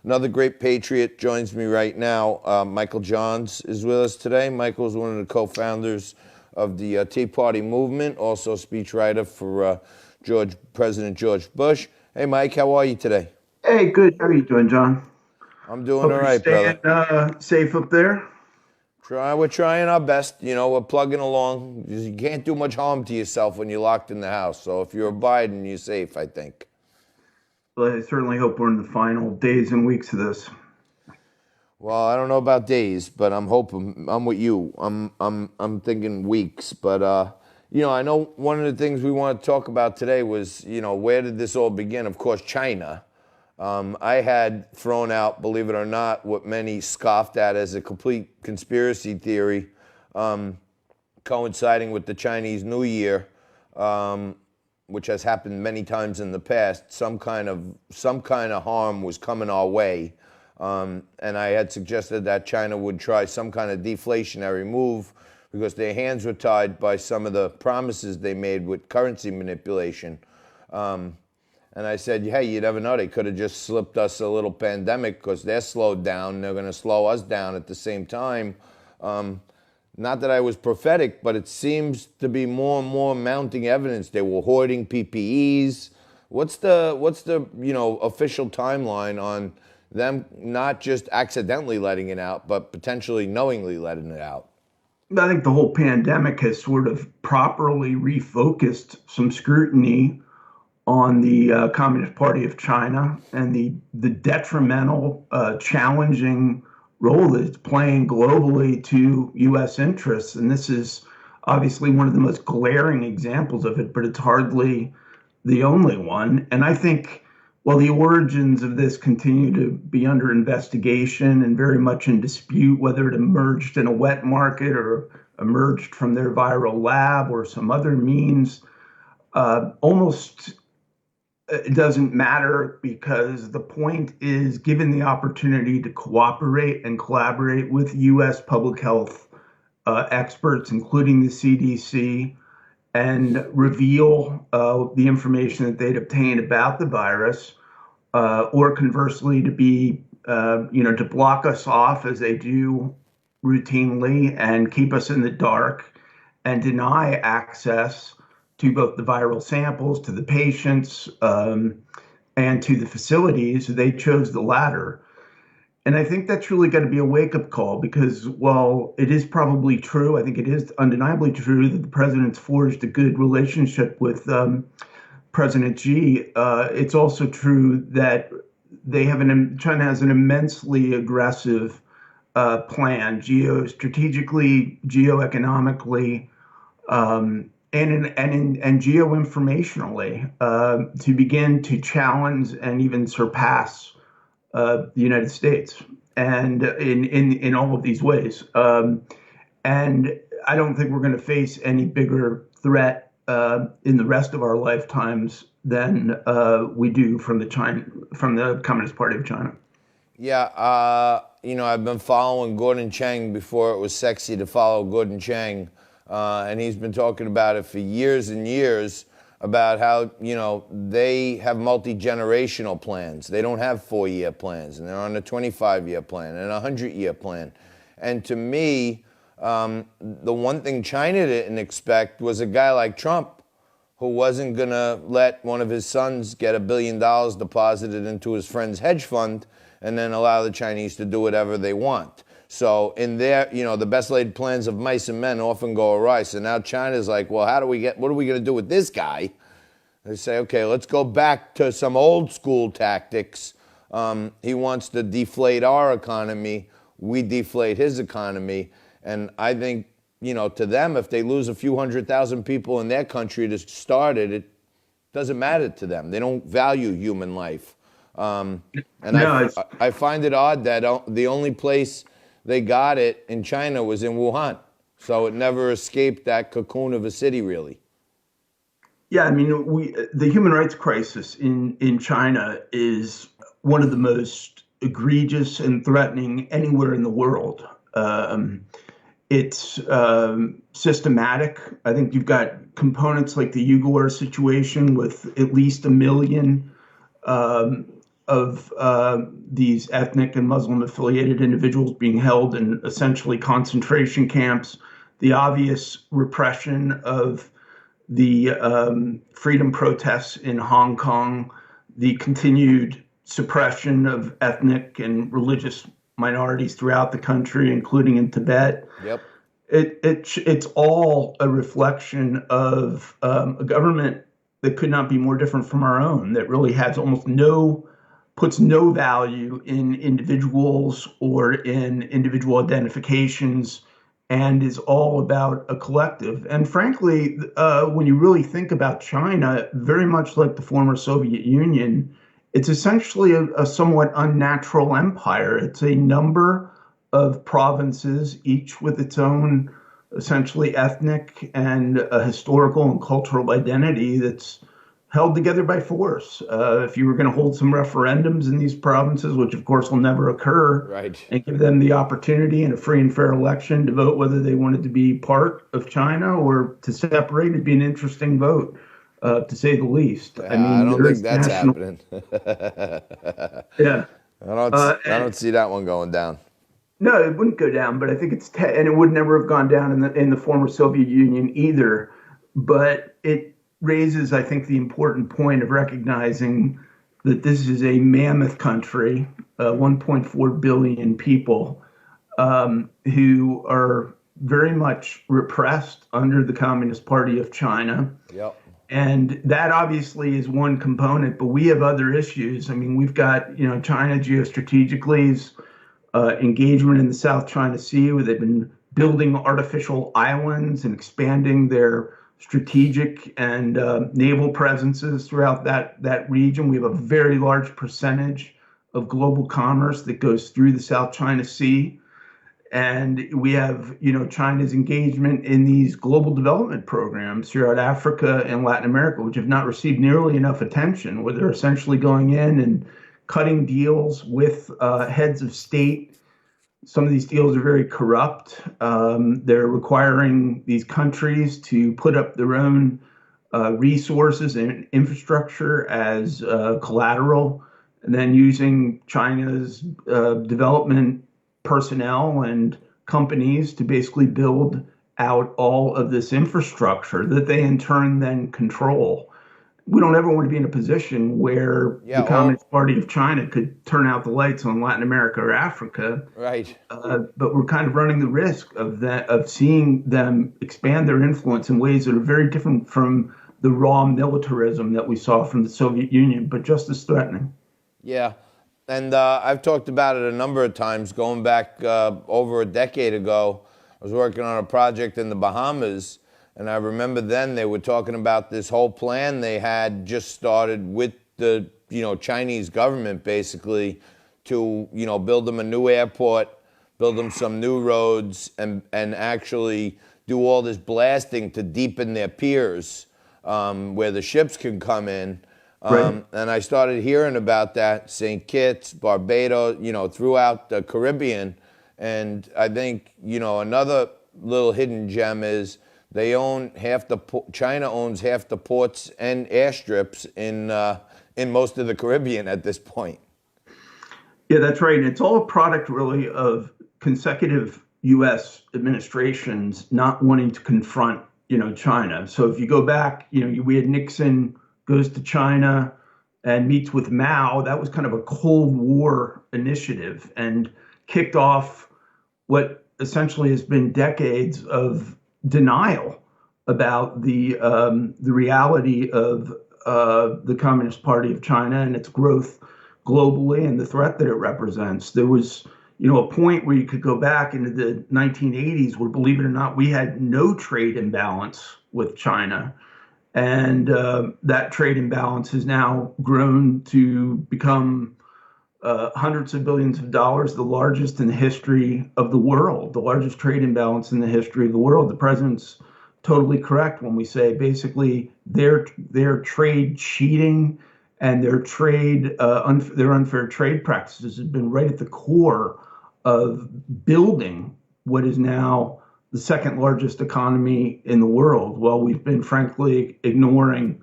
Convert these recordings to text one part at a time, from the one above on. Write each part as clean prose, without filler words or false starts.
Another great patriot joins me right now. Michael Johns is with us today. Michael is one of the co-founders of the Tea Party movement, also a speechwriter for President George Bush. Hey, Mike, how are you today? Hey, good. How are you doing, John? I'm doing Hope all you're right, brother. staying safe up there. We're trying our best. We're plugging along. You can't do much harm to yourself when you're locked in the house. So if you're Biden, you're safe, I think. Well, I certainly hope we're in the final days and weeks of this. Well, I don't know about days, but I'm hoping I'm with you. I'm thinking weeks, but I know one of the things we want to talk about today was, where did this all begin? Of course, China. I had thrown out, believe it or not, what many scoffed at as a complete conspiracy theory, coinciding with the Chinese New Year, which has happened many times in the past. Some kind of harm was coming our way. And I had suggested that China would try some kind of deflationary move because their hands were tied by some of the promises they made with currency manipulation. And I said, hey, you never know. They could have just slipped us a little pandemic because they're slowed down. They're going to slow us down at the same time. Not that I was prophetic, but it seems to be more and more mounting evidence. They were hoarding PPEs. What's the official timeline on them not just accidentally letting it out, but potentially knowingly letting it out? I think the whole pandemic has sort of properly refocused some scrutiny on the Communist Party of China and the detrimental, challenging role that it's playing globally to U.S. interests. And this is obviously one of the most glaring examples of it, but it's hardly the only one. And I think while the origins of this continue to be under investigation and very much in dispute, whether it emerged in a wet market or emerged from their viral lab or some other means, almost it doesn't matter, because the point is, given the opportunity to cooperate and collaborate with U.S. public health experts, including the CDC, and reveal the information that they'd obtained about the virus, or conversely, to be, to block us off as they do routinely and keep us in the dark and deny access to both the viral samples, to the patients, and to the facilities. They chose the latter. And I think that's really got to be a wake-up call, because while it is probably true, I think it is undeniably true that the president's forged a good relationship with President Xi. It's also true that China has an immensely aggressive plan, geostrategically, geoeconomically, and geoinformationally, to begin to challenge and even surpass the United States, and in all of these ways. And I don't think we're going to face any bigger threat in the rest of our lifetimes than we do from the Communist Party of China. Yeah, I've been following Gordon Chang before it was sexy to follow Gordon Chang, and he's been talking about it for years and years, about how, they have multi-generational plans. They don't have 4-year plans, and they're on a 25-year plan and a 100-year plan. And to me, the one thing China didn't expect was a guy like Trump, who wasn't going to let one of his sons get $1 billion deposited into his friend's hedge fund and then allow the Chinese to do whatever they want. So in there, the best laid plans of mice and men often go awry. So now China's like, well, what are we going to do with this guy? They say, okay, let's go back to some old school tactics. He wants to deflate our economy. We deflate his economy. And I think, to them, if they lose a few 100,000 people in their country to start it, it doesn't matter to them. They don't value human life. And No, I find it odd that the only place they got it in China was in Wuhan. So it never escaped that cocoon of a city, really. Yeah, I mean, the human rights crisis in China is one of the most egregious and threatening anywhere in the world. It's systematic. I think you've got components like the Uyghur situation with at least 1 million of these ethnic and Muslim affiliated individuals being held in essentially concentration camps, the obvious repression of the freedom protests in Hong Kong, the continued suppression of ethnic and religious minorities throughout the country, including in Tibet. Yep. It's all a reflection of a government that could not be more different from our own, that really has puts no value in individuals or in individual identifications, and is all about a collective. And frankly, when you really think about China, very much like the former Soviet Union, it's essentially a somewhat unnatural empire. It's a number of provinces, each with its own essentially ethnic and historical and cultural identity that's held together by force. If you were going to hold some referendums in these provinces, which of course will never occur, Right. and give them the opportunity in a free and fair election to vote whether they wanted to be part of China or to separate, it'd be an interesting vote, to say the least. I mean, I don't there think is that's national, happening. yeah. I don't see that one going down. No, it wouldn't go down, but I think and it would never have gone down in the former Soviet Union either. But it raises, I think, the important point of recognizing that this is a mammoth country, 1.4 billion people, who are very much repressed under the Communist Party of China. Yep. And that obviously is one component, but we have other issues. I mean, we've got, China geostrategically is engagement in the South China Sea, where they've been building artificial islands and expanding their strategic and naval presences throughout that region. We have a very large percentage of global commerce that goes through the South China Sea. And we have, China's engagement in these global development programs throughout Africa and Latin America, which have not received nearly enough attention, where they're essentially going in and cutting deals with heads of state. Some of these deals are very corrupt. They're requiring these countries to put up their own resources and infrastructure as collateral, and then using China's development personnel and companies to basically build out all of this infrastructure that they in turn then control. We don't ever want to be in a position where the Communist Party of China could turn out the lights on Latin America or Africa. Right. But we're kind of running the risk of seeing them expand their influence in ways that are very different from the raw militarism that we saw from the Soviet Union, but just as threatening. Yeah. And I've talked about it a number of times, going back over a decade ago. I was working on a project in the Bahamas, and I remember then they were talking about this whole plan they had just started with the Chinese government, basically, to build them a new airport, build them some new roads, and actually do all this blasting to deepen their piers where the ships can come in. Right. And I started hearing about that, St. Kitts, Barbados, throughout the Caribbean. And I think, another little hidden gem is they own China owns half the ports and airstrips in most of the Caribbean at this point. Yeah, that's right. And it's all a product really of consecutive U.S. administrations not wanting to confront, China. So if you go back, we had Nixon goes to China and meets with Mao. That was kind of a Cold War initiative and kicked off what essentially has been decades of denial about the reality of the Communist Party of China and its growth globally and the threat that it represents. There was, a point where you could go back into the 1980s where, believe it or not, we had no trade imbalance with China. And that trade imbalance has now grown to become hundreds of billions of dollars, the largest in the history of the world, the largest trade imbalance in the history of the world. The president's totally correct when we say basically their trade cheating and their unfair trade practices have been right at the core of building what is now the second largest economy in the world, while we've been frankly ignoring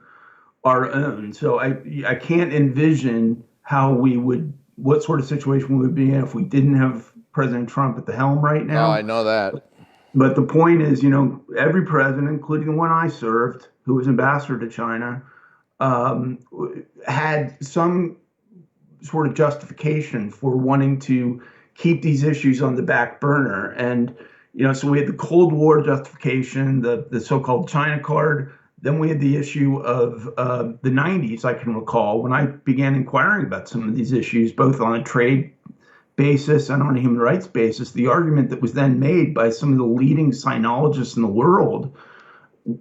our own. So I can't envision how what sort of situation we would be in if we didn't have President Trump at the helm right Oh, I now. know that. But the point is, every president, including the one I served, who was ambassador to China, um, had some sort of justification for wanting to keep these issues on the back burner. And, so we had the Cold War justification, the so-called China card. Then we had the issue of the 90s, I can recall, when I began inquiring about some of these issues, both on a trade basis and on a human rights basis. The argument that was then made by some of the leading sinologists in the world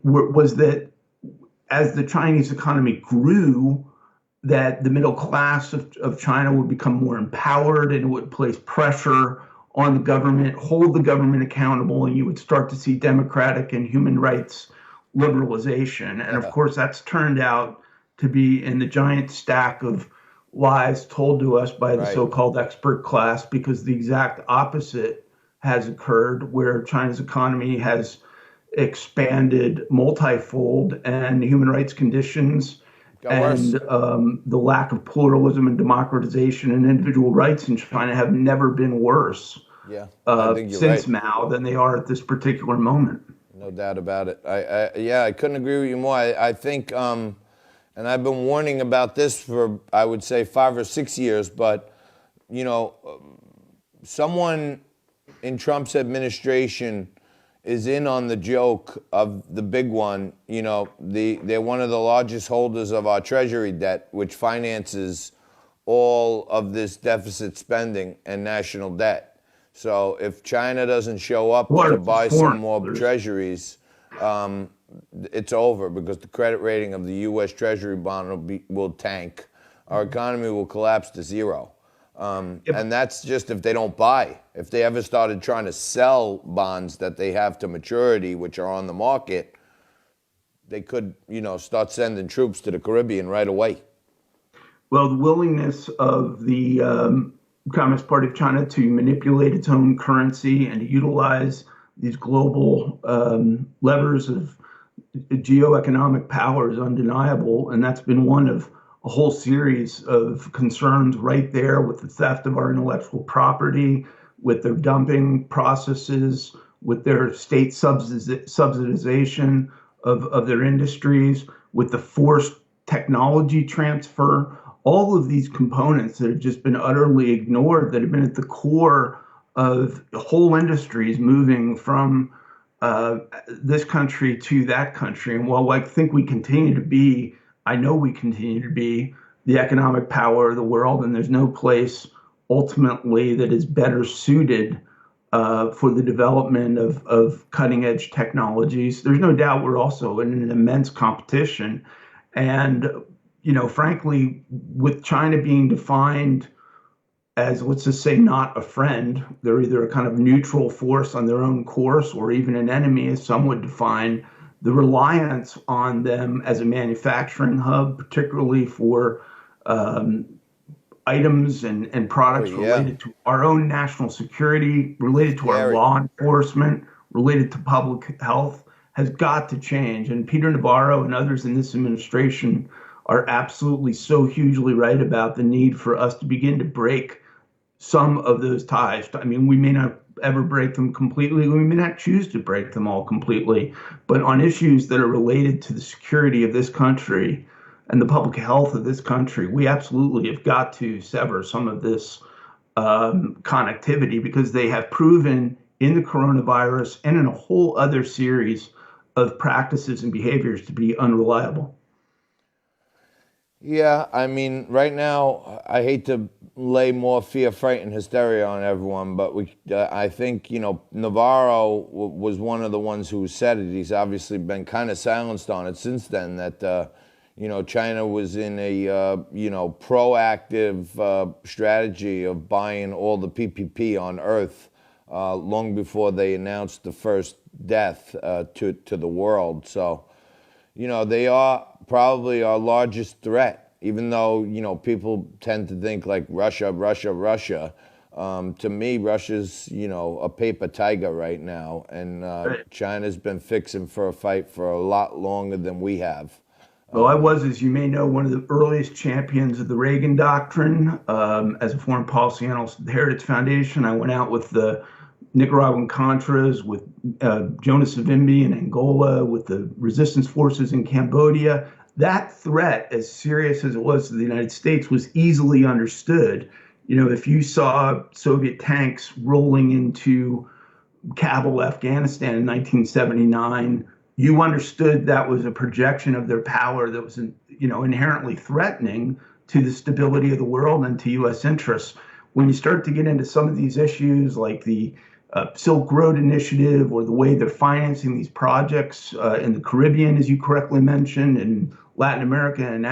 was that as the Chinese economy grew, that the middle class of China would become more empowered and it would place pressure on the government, hold the government accountable, and you would start to see democratic and human rights liberalization. And of Yeah. course, that's turned out to be in the giant stack of lies told to us by the Right. so-called expert class, because the exact opposite has occurred, where China's economy has expanded multifold and human rights conditions Got worse. and the lack of pluralism and democratization and individual rights in China have never been worse Yeah, I think you're right. since Mao than they are at this particular moment. No doubt about it. Yeah, I couldn't agree with you more. I think, and I've been warning about this for, I would say, 5 or 6 years, but, you know, someone in Trump's administration is in on the joke of the big one. You know, they're one of the largest holders of our treasury debt, which finances all of this deficit spending and national debt. So if China doesn't show up to Largest buy some foreign more holders. treasuries, it's over, because the credit rating of the U.S. Treasury bond will tank. Our economy will collapse to zero. And that's just if they don't buy. If they ever started trying to sell bonds that they have to maturity, which are on the market, they could, start sending troops to the Caribbean right away. Well, the willingness of the Communist Party of China to manipulate its own currency and to utilize these global levers of geoeconomic power is undeniable. And that's been one of a whole series of concerns right there, with the theft of our intellectual property, with their dumping processes, with their state subsidization of their industries, with the forced technology transfer. All of these components that have just been utterly ignored, that have been at the core of whole industries moving from this country to that country. And while I think I know we continue to be the economic power of the world, and there's no place ultimately that is better suited for the development of cutting edge technologies. There's no doubt we're also in an immense competition. And, frankly, with China being defined as, let's just say, not a friend, they're either a kind of neutral force on their own course or even an enemy, as some would define. The reliance on them as a manufacturing hub, particularly for items and products related to our own national security, related to our law enforcement, related to public health, has got to change. And Peter Navarro and others in this administration are absolutely so hugely right about the need for us to begin to break some of those ties. I mean, we may not ever break them completely. We may not choose to break them all completely, but on issues that are related to the security of this country and the public health of this country, we absolutely have got to sever some of this connectivity, because they have proven in the coronavirus and in a whole other series of practices and behaviors to be unreliable. Yeah, I mean, right now, I hate to lay more fear, fright, and hysteria on everyone, but I think, Navarro was one of the ones who said it. He's obviously been kind of silenced on it since then, that, China was in a, proactive strategy of buying all the PPP on Earth long before they announced the first death to the world. So, they are probably our largest threat, even though, people tend to think like Russia. To me, Russia's, a paper tiger right now. And China's been fixing for a fight for a lot longer than we have. Well, I was, as you may know, one of the earliest champions of the Reagan Doctrine. As a foreign policy analyst at the Heritage Foundation, I went out with the Nicaraguan Contras, with Jonas Savimbi in Angola, with the resistance forces in Cambodia. That threat, as serious as it was to the United States, was easily understood. You know, if you saw Soviet tanks rolling into Kabul, Afghanistan in 1979, you understood that was a projection of their power that was, inherently threatening to the stability of the world and to U.S. interests. When you start to get into some of these issues, like the Silk Road Initiative, or the way they're financing these projects in the Caribbean, as you correctly mentioned, in Latin America and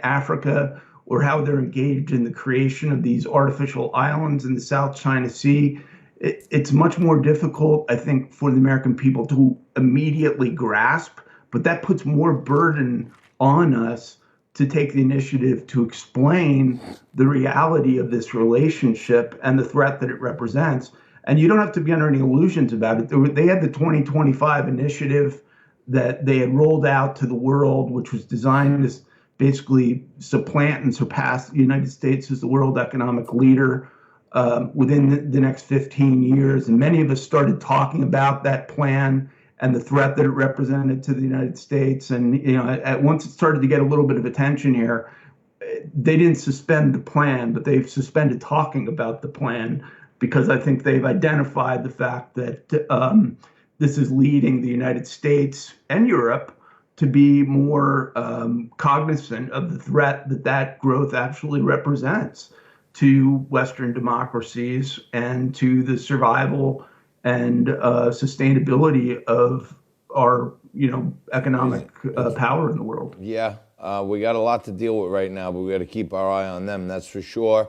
Africa, or how they're engaged in the creation of these artificial islands in the South China Sea, it's much more difficult, I think, for the American people to immediately grasp, but that puts more burden on us to take the initiative to explain the reality of this relationship and the threat that it represents. And you don't have to be under any illusions about it. They had the 2025 initiative that they had rolled out to the world, which was designed to basically supplant and surpass the United States as the world economic leader within the next 15 years. And many of us started talking about that plan and the threat that it represented to the United States. And, once it started to get a little bit of attention here, they didn't suspend the plan, but they've suspended talking about the plan, because I think they've identified the fact that this is leading the United States and Europe to be more cognizant of the threat that growth actually represents to Western democracies and to the survival and sustainability of our, economic power in the world. Yeah, we got a lot to deal with right now, but we got to keep our eye on them, that's for sure.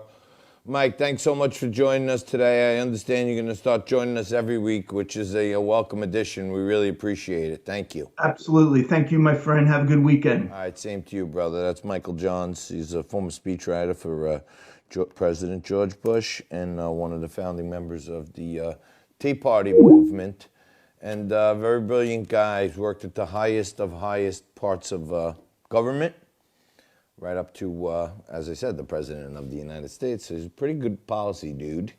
Mike, thanks so much for joining us today. I understand you're going to start joining us every week, which is a welcome addition. We really appreciate it. Thank you. Absolutely. Thank you, my friend. Have a good weekend. All right, same to you, brother. That's Michael Johns. He's a former speechwriter for President George Bush, and one of the founding members of the Tea Party movement, and very brilliant guy. He's worked at the highest of highest parts of government, right up to, as I said, the President of the United States. So he's a pretty good policy dude.